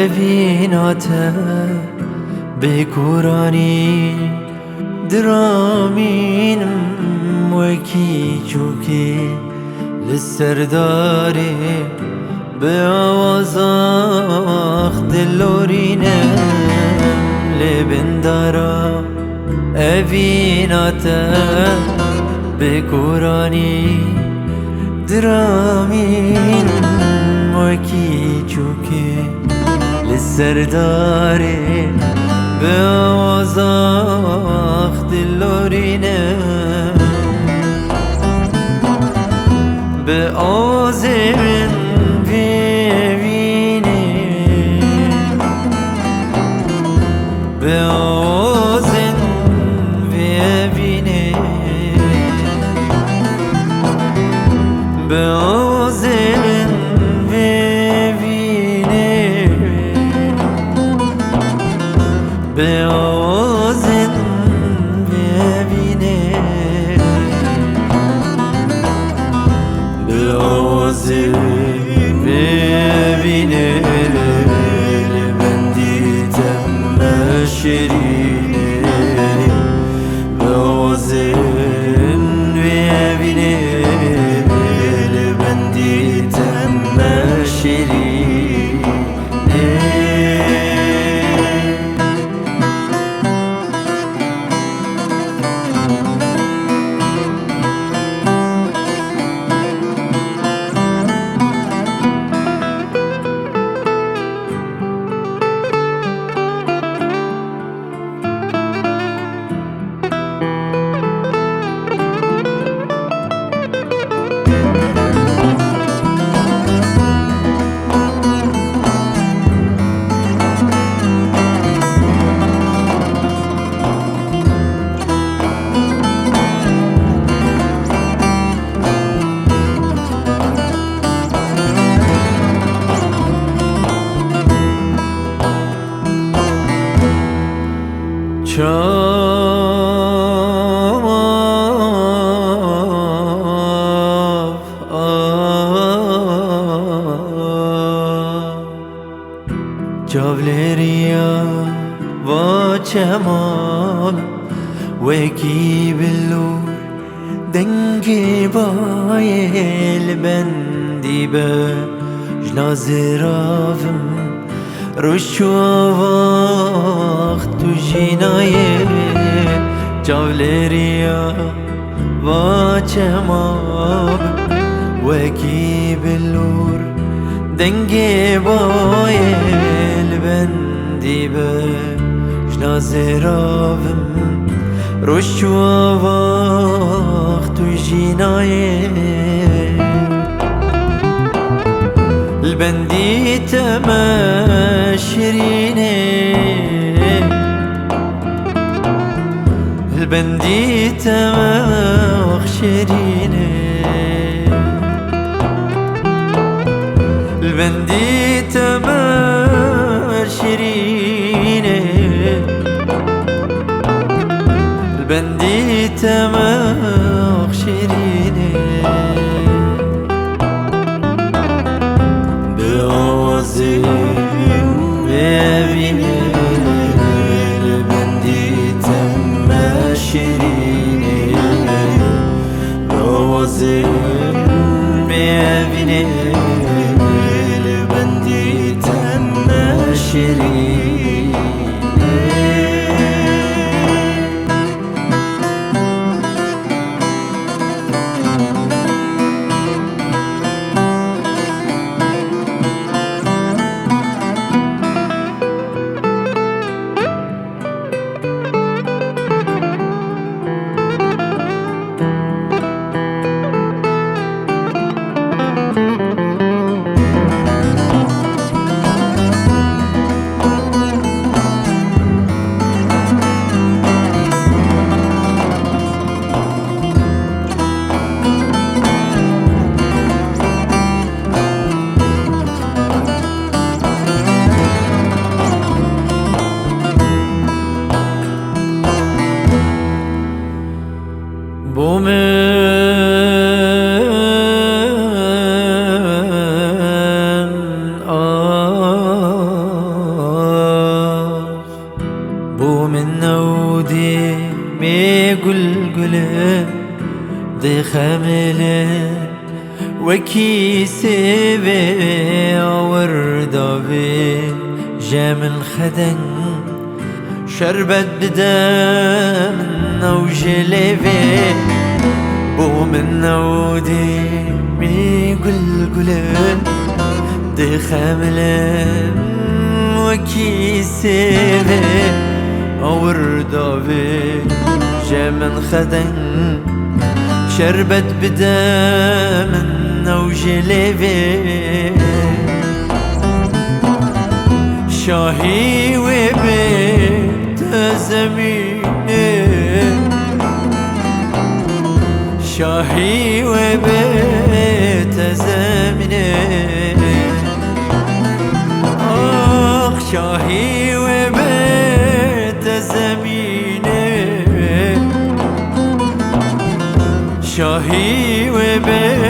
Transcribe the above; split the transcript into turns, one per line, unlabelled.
evînate bê Kur'anî diramînim wekî çûkê li serdarê bi awaza dilorînem lê bindara evînate bê Kur'anî diramînim wekî çûkê li serdarê bi awaza dilorînem bi awazê min bêvînê bi awazên bêvînê bi awazê min bêvînê bi awazên bêvînê bi awazên bêvînê li ben dîtem me şirînê bi awazên bêvînê li ben dîtem me şirînê. Cavleriya va çemal wekî billûr dengê bayê li ben dîbe jla ziravim roj çû vaxt tu jînayê cavleriya va çemal wekî billûr dengê bayê li ben dîbe jna ziravim roj çû vaxt tu jînayê li ben dîteme şirînê li ben dîteme şirînê li ben dîteme şirînê li ben dîteme şirînê bi awazê bêvînê li ben dîteme şirînê bi awazê bêvînê li ben dîteme şirînê. خمله وكيسي بي وردة بي جامن خدن شربت بدمنا وجلبي بو منا ودي مي قلقلن دي خمله وكيسي بي وردة بي جامن خدن شربت بدمنا وجلبي شاهي وبيت زميني شاهي وبيت زميني آخ شاهي وبيت زميني شاهي وبيت